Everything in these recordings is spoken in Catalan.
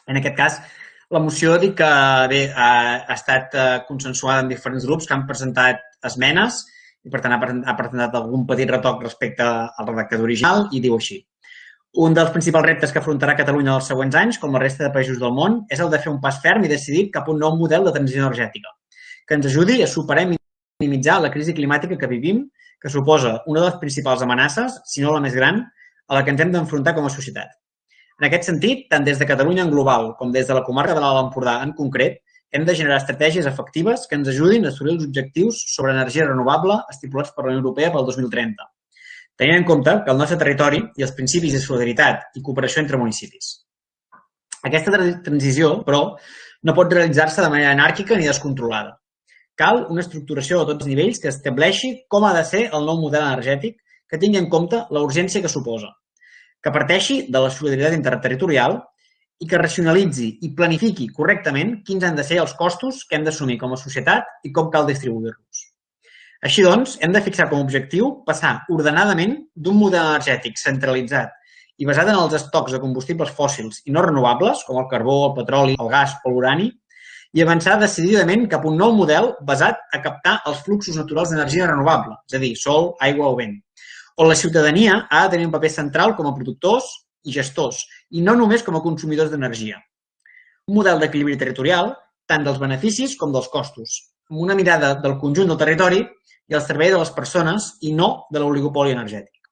En aquest cas, la moció dic que ha estat consensuada amb diferents grups que han presentat esmenes i, per tant, ha presentat algun petit retoc respecte al redactat original i diu així. Un dels principals reptes que afrontarà Catalunya els següents anys, com la resta de països del món, és el de fer un pas ferm i decidit cap a un nou model de transició energètica, que ens ajudi a superar i minimitzar la crisi climàtica que vivim, que suposa una de les principals amenaces, si no la més gran, a la que ens hem d'enfrontar com a societat. En aquest sentit, tant des de Catalunya en global com des de la comarca de l'Alt Empordà en concret, hem de generar estratègies efectives que ens ajudin a assolir els objectius sobre energia renovable estipulats per la Unió Europea pel 2030, tenint en compte que el nostre territori i els principis de solidaritat i cooperació entre municipis. Aquesta transició, però, no pot realitzar-se de manera anàrquica ni descontrolada. Cal una estructuració a tots els nivells que estableixi com ha de ser el nou model energètic que tingui en compte la urgència que suposa, que parteixi de la solidaritat interterritorial i que racionalitzi i planifiqui correctament quins han de ser els costos que hem d'assumir com a societat i com cal distribuir-los. Així doncs, hem de fixar com a objectiu passar ordenadament d'un model energètic centralitzat i basat en els estocs de combustibles fòssils i no renovables, com el carbó, el petroli, el gas o l'urani, i avançar decididament cap a un nou model basat a captar els fluxos naturals d'energia renovable, és a dir, sol, aigua o vent, on la ciutadania ha de tenir un paper central com a productors i gestors, i no només com a consumidors d'energia. Un model d'equilibri territorial, tant dels beneficis com dels costos, amb una mirada del conjunt del territori i al servei de les persones i no de l'oligopoli energètic.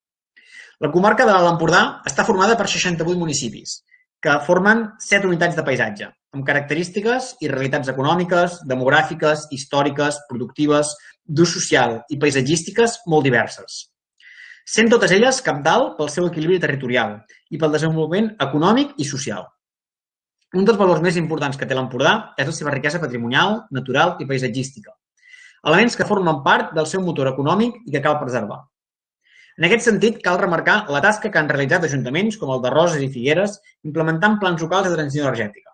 La comarca de l'Alt Empordà està formada per 68 municipis, que formen 7 unitats de paisatge, amb característiques i realitats econòmiques, demogràfiques, històriques, productives, d'ús social i paisatgístiques molt diverses. Sent totes elles cabdal pel seu equilibri territorial i pel desenvolupament econòmic i social. Un dels valors més importants que té l'Empordà és la seva riquesa patrimonial, natural i paisatgística, elements que formen part del seu motor econòmic i que cal preservar. En aquest sentit, cal remarcar la tasca que han realitzat ajuntaments com el de Roses i Figueres implementant plans locals de transició energètica.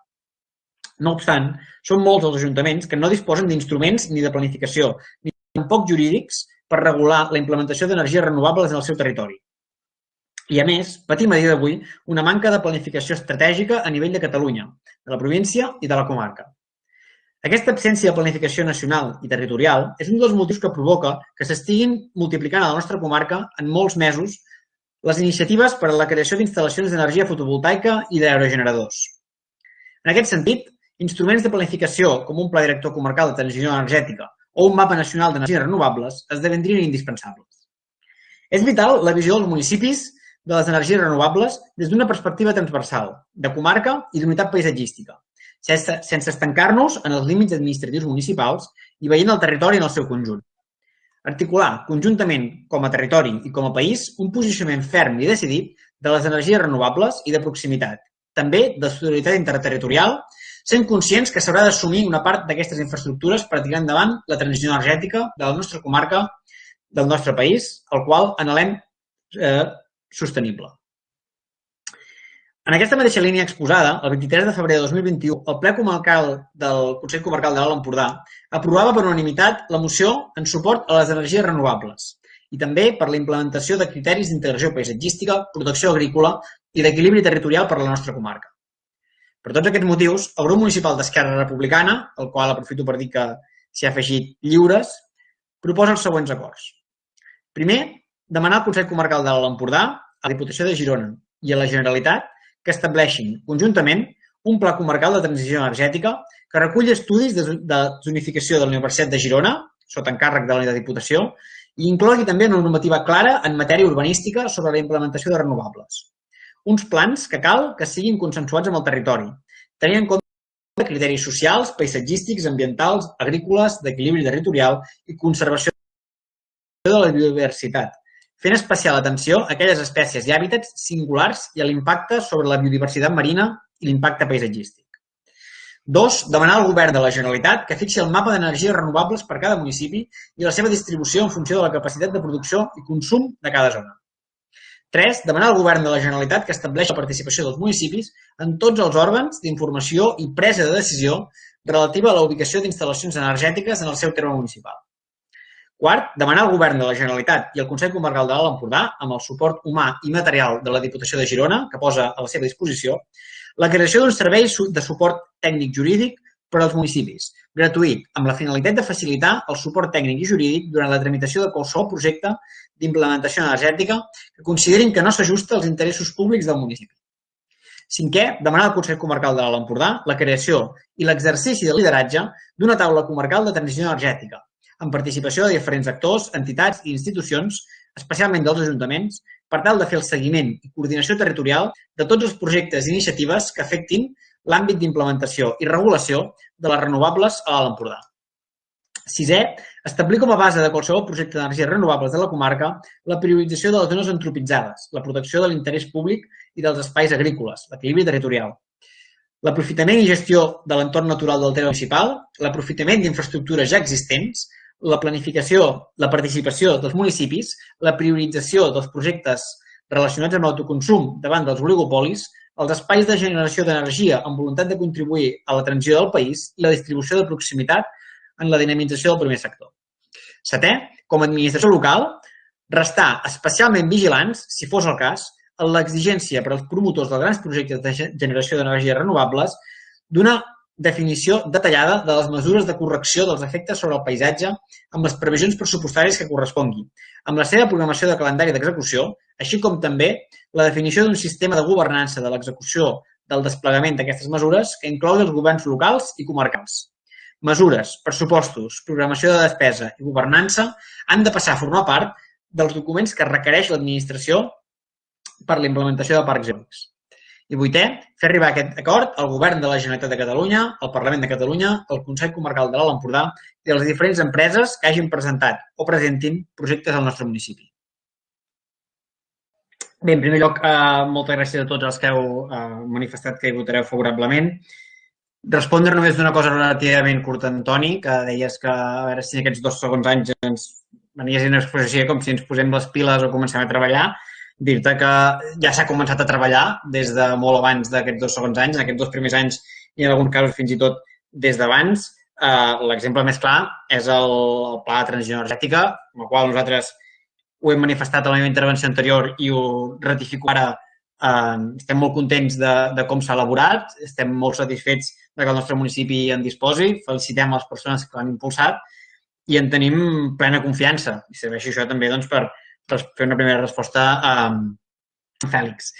No obstant, són molts els ajuntaments que no disposen d'instruments ni de planificació, ni tampoc jurídics per regular la implementació d'energies renovables en el seu territori. I, a més, patim a dia d'avui una manca de planificació estratègica a nivell de Catalunya, de la província i de la comarca. Aquesta absència de planificació nacional i territorial és un dels motius que provoca que s'estiguin multiplicant a la nostra comarca en molts mesos les iniciatives per a la creació d'instal·lacions d'energia fotovoltaica i d'aerogeneradors. En aquest sentit, instruments de planificació com un pla director comarcal de transició energètica o un mapa nacional d'energies renovables esdevindrien indispensables. És vital la visió dels municipis de les energies renovables des d'una perspectiva transversal, de comarca i d'unitat paisatgística, sense estancar-nos en els límits administratius municipals i veient el territori en el seu conjunt. Articular conjuntament com a territori i com a país un posicionament ferm i decidit de les energies renovables i de proximitat, també de solidaritat interterritorial, sent conscients que s'haurà d'assumir una part d'aquestes infraestructures per tirar endavant la transició energètica de la nostra comarca, del nostre país, el qual anhelem sostenible. En aquesta mateixa línia exposada, el 23 de febrer de 2021, el ple comarcal del Consell Comarcal de l'Alt Empordà aprovava per unanimitat la moció en suport a les energies renovables i també per la implementació de criteris d'integració paisatgística, protecció agrícola i d'equilibri territorial per a la nostra comarca. Per tots aquests motius, el grup municipal d'Esquerra Republicana, el qual aprofito per dir que s'hi ha afegit lliures, proposa els següents acords. Primer, demanar al Consell Comarcal de l'Alt Empordà, a la Diputació de Girona i a la Generalitat que estableixin conjuntament un pla comarcal de transició energètica que recull estudis de zonificació de la Universitat de Girona, sota encàrrec de la Diputació, i inclogui també una normativa clara en matèria urbanística sobre la implementació de renovables. Uns plans que cal que siguin consensuats amb el territori, tenint en compte criteris socials, paisatgístics, ambientals, agrícoles, d'equilibri territorial i conservació de la biodiversitat, fent especial atenció a aquelles espècies i hàbitats singulars i a l'impacte sobre la biodiversitat marina i l'impacte paisatgístic. 2. Demanar al Govern de la Generalitat que fixi el mapa d'energies renovables per cada municipi i la seva distribució en funció de la capacitat de producció i consum de cada zona. 3. Demanar al Govern de la Generalitat que estableixi la participació dels municipis en tots els òrgans d'informació i presa de decisió relativa a la ubicació d'instal·lacions energètiques en el seu terme municipal. 4. Demanar al Govern de la Generalitat i al Consell Comarcal de l'Alt Empordà, amb el suport humà i material de la Diputació de Girona, que posa a la seva disposició, La creació d'un servei de suport tècnic jurídic per als municipis, gratuït, amb la finalitat de facilitar el suport tècnic i jurídic durant la tramitació de qualsevol projecte d'implementació energètica que considerin que no s'ajusta als interessos públics del municipi. Cinquè, demanar al Consell Comarcal de l'Alt Empordà la creació i l'exercici de lideratge d'una taula comarcal de transició energètica, amb participació de diferents actors, entitats i institucions, especialment dels ajuntaments, per tal de fer el seguiment i coordinació territorial de tots els projectes i iniciatives que afectin l'àmbit d'implementació i regulació de les renovables a l'Alt Empordà. Sisè, establir com a base de qualsevol projecte d'energies renovables de la comarca la priorització de les zones antropitzades, la protecció de l'interès públic i dels espais agrícoles, l'equilibri territorial, l'aprofitament i gestió de l'entorn natural del terme municipal, l'aprofitament d'infraestructures ja existents, la planificació, la participació dels municipis, la priorització dels projectes relacionats amb l'autoconsum davant dels oligopolis, els espais de generació d'energia amb voluntat de contribuir a la transició del país i la distribució de proximitat en la dinamització del primer sector. Setè, com a administració local, restar especialment vigilants, si fos el cas, en l'exigència per als promotors dels grans projectes de generació d'energies renovables d'una definició detallada de les mesures de correcció dels efectes sobre el paisatge amb les previsions pressupostàries que corresponguin, amb la seva programació de calendari d'execució, així com també la definició d'un sistema de governança de l'execució del desplegament d'aquestes mesures que inclogui els governs locals i comarcals. Mesures, pressupostos, programació de despesa i governança han de passar a formar part dels documents que requereix l'administració per la implementació de parcs eòlics. I vuitè, fer arribar aquest acord al Govern de la Generalitat de Catalunya, al Parlament de Catalunya, al Consell Comarcal de l'Alt Empordà i a les diferents empreses que hagin presentat o presentin projectes al nostre municipi. Bé, en primer lloc, moltes gràcies a tots els que heu manifestat que hi votareu favorablement. Respondre només d'una cosa relativament curta, Antoni, que deies que a veure si en aquests 2 segons anys ens venies a una exposició com si ens posem les piles o comencem a treballar. Dir-te que ja s'ha començat a treballar des de molt abans d'aquests 2 segons anys, en aquests 2 primers anys i en alguns casos fins i tot des d'abans. L'exemple més clar és el Pla de Transició Energètica, amb el qual nosaltres ho hem manifestat a la meva intervenció anterior i ho ratifico ara. Estem molt contents de com s'ha elaborat, estem molt satisfets que el nostre municipi en disposi, felicitem les persones que l'han impulsat i en tenim plena confiança. I serveixi això també per fer una primera resposta a Fèlix.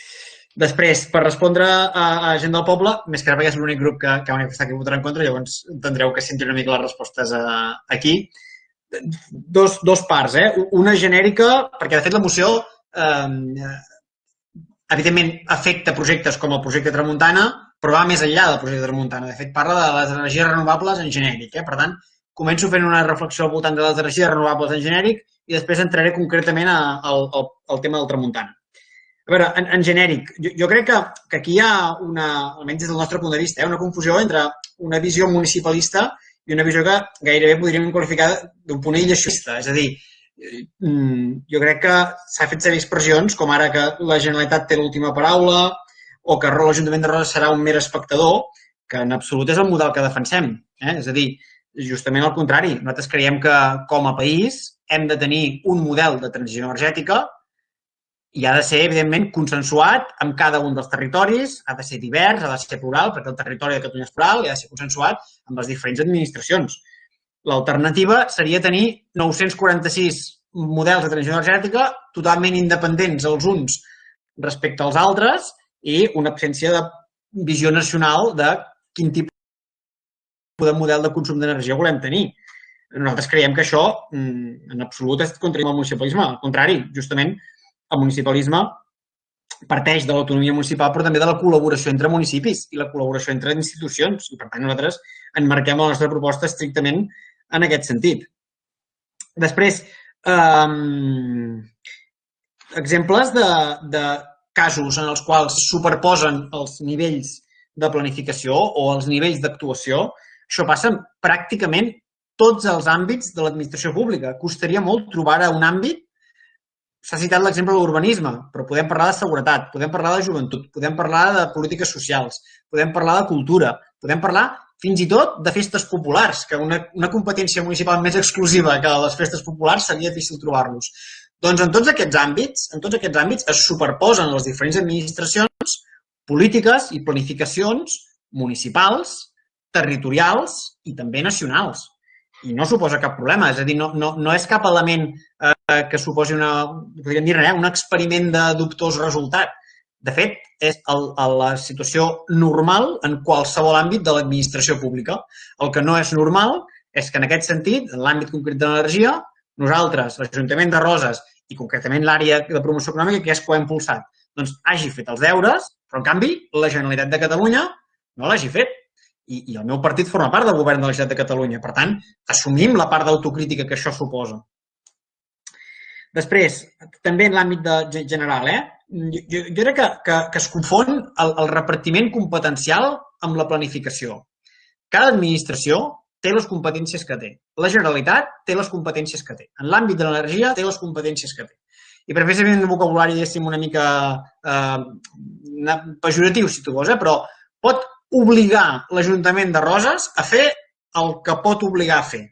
Després, per respondre a gent del poble, més que res perquè és l'únic grup que ha manifestat que votarà en contra, llavors entendreu que senti una mica les respostes aquí. Dos parts, una genèrica, perquè de fet la moció evidentment afecta projectes com el projecte Tramuntana, però va més enllà del projecte Tramuntana. De fet, parla de les energies renovables en genèric. Per tant, començo fent una reflexió al voltant de les energies renovables en genèric i després entraré concretament al tema del Tramuntana. A veure, en genèric, jo crec que aquí hi ha, almenys des del nostre punt de vista, una confusió entre una visió municipalista i una visió que gairebé podríem qualificar d'un punt aïllacionista. És a dir, jo crec que s'ha fet servir expressions com ara que la Generalitat té l'última paraula o que l'Ajuntament de Roses serà un mer espectador, que en absolut és el model que defensem. És a dir, justament al contrari, nosaltres creiem que com a país hem de tenir un model de transició energètica i ha de ser, evidentment, consensuat amb cada un dels territoris, ha de ser divers, ha de ser plural, perquè el territori de Catalunya és plural i ha de ser consensuat amb les diferents administracions. L'alternativa seria tenir 946 models de transició energètica totalment independents els uns respecte als altres i una absència de visió nacional de quin tipus de model de consum d'energia volem tenir. Nosaltres creiem que això en absolut és contrari al municipalisme. Al contrari, justament, el municipalisme parteix de l'autonomia municipal però també de la col·laboració entre municipis i la col·laboració entre institucions. I, per tant, nosaltres enmarquem la nostra proposta estrictament en aquest sentit. Després, exemples de casos en els quals superposen els nivells de planificació o els nivells d'actuació. Això passa en pràcticament tots els àmbits de l'administració pública. Costaria molt trobar un àmbit, s'ha citat l'exemple de l'urbanisme, però podem parlar de seguretat, podem parlar de joventut, podem parlar de polítiques socials, podem parlar de cultura, podem parlar fins i tot de festes populars, que una competència municipal més exclusiva que les festes populars seria difícil trobar-los. Doncs en tots aquests àmbits es superposen les diferents administracions polítiques i planificacions municipals, territorials i també nacionals. I no suposa cap problema, és a dir, no és cap element que suposi un experiment de dubtós resultat. De fet, és la situació normal en qualsevol àmbit de l'administració pública. El que no és normal és que en aquest sentit, en l'àmbit concret de l'energia, nosaltres, l'Ajuntament de Roses i concretament l'àrea de promoció econòmica, que és que ho ha impulsat, doncs hagi fet els deures, però en canvi la Generalitat de Catalunya no l'hagi fet. I el meu partit forma part del govern de la Generalitat de Catalunya. Per tant, assumim la part d'autocrítica que això suposa. Després, també en l'àmbit general, jo crec que es confon el repartiment competencial amb la planificació. Cada administració té les competències que té. La Generalitat té les competències que té. En l'àmbit de l'energia té les competències que té. I per fer servir un vocabulari, diguéssim, una mica pejoratiu, si tu vols, però pot obligar l'Ajuntament de Roses a fer el que pot obligar a fer.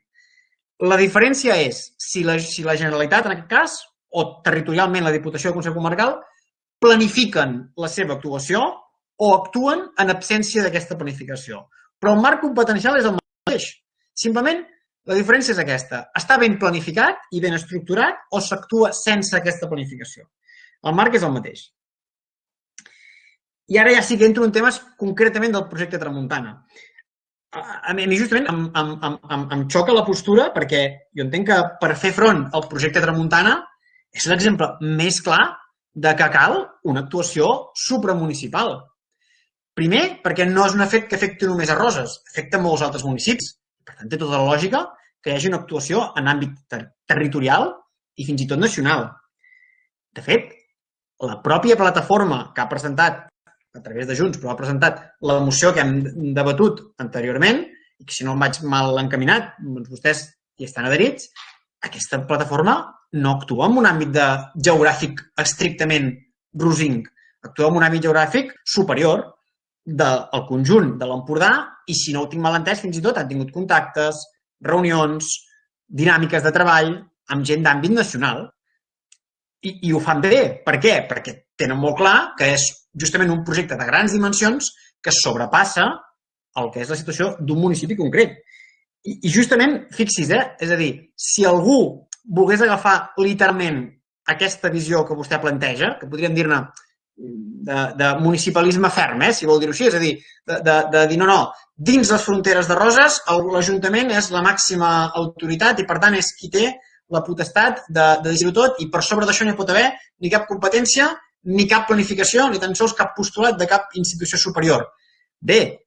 La diferència és si la Generalitat, en aquest cas, o territorialment la Diputació del Consell Comarcal, planifiquen la seva actuació o actuen en absència d'aquesta planificació. Però el marc competencial és el mateix. Simplement, la diferència és aquesta. Està ben planificat i ben estructurat o s'actua sense aquesta planificació. El marc és el mateix. I ara ja sí que entro en temes concretament del projecte Tramuntana. A mi justament em xoca la postura perquè jo entenc que per fer front al projecte Tramuntana és l'exemple més clar de que cal una actuació supramunicipal. Primer, perquè no és un fet que afecti només a Roses, afecta molts altres municipis. Per tant, té tota la lògica que hi hagi una actuació en àmbit territorial i fins i tot nacional. De fet, la pròpia plataforma que ha presentat a través de Junts, però ha presentat la moció que hem debatut anteriorment, i que si no em vaig mal encaminat, vostès hi estan adherits, aquesta plataforma no actua en un àmbit geogràfic estrictament rosinc, actua en un àmbit geogràfic superior del conjunt de l'Empordà i, si no ho tinc mal entès, fins i tot han tingut contactes, reunions, dinàmiques de treball amb gent d'àmbit nacional. I ho fan bé. Per què? Perquè tenen molt clar que és justament un projecte de grans dimensions que sobrepassa el que és la situació d'un municipi concret. I justament, fixi's, és a dir, si algú volgués agafar literalment aquesta visió que vostè planteja, que podríem dir-ne de municipalisme ferm, si vol dir-ho així, és a dir, de dir no, dins les fronteres de Roses l'Ajuntament és la màxima autoritat i per tant és qui té la potestat de decidir-ho tot i per sobre d'això no hi pot haver ni cap competència, ni cap planificació, ni tan sols cap postulat de cap institució superior. Bé,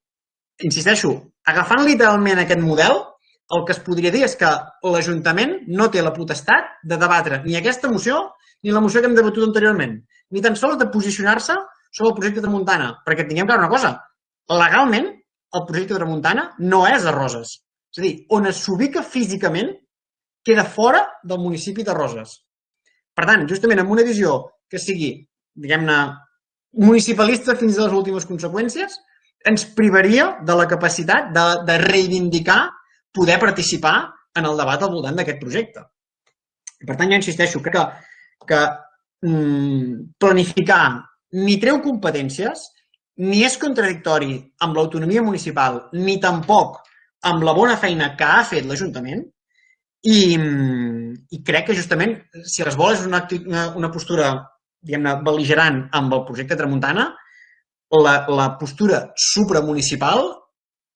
insisteixo, agafant literalment aquest model, el que es podria dir és que l'Ajuntament no té la potestat de debatre ni aquesta moció ni la moció que hem debatut anteriorment, ni tan sols de posicionar-se sobre el projecte Tramuntana, perquè tinguem clar una cosa, legalment el projecte Tramuntana no és a Roses. És a dir, on s'ubica físicament queda fora del municipi de Roses. Per tant, justament amb una visió que sigui, diguem-ne, municipalista fins a les últimes conseqüències, ens privaria de la capacitat de reivindicar poder participar en el debat al voltant d'aquest projecte. Per tant, jo insisteixo, crec que planificar ni treu competències, ni és contradictori amb l'autonomia municipal, ni tampoc amb la bona feina que ha fet l'Ajuntament, i crec que justament, si es vol, és una postura, diguem-ne, bel·ligerant amb el projecte Tramuntana, la postura supramunicipal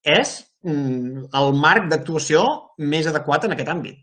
és el marc d'actuació més adequat en aquest àmbit.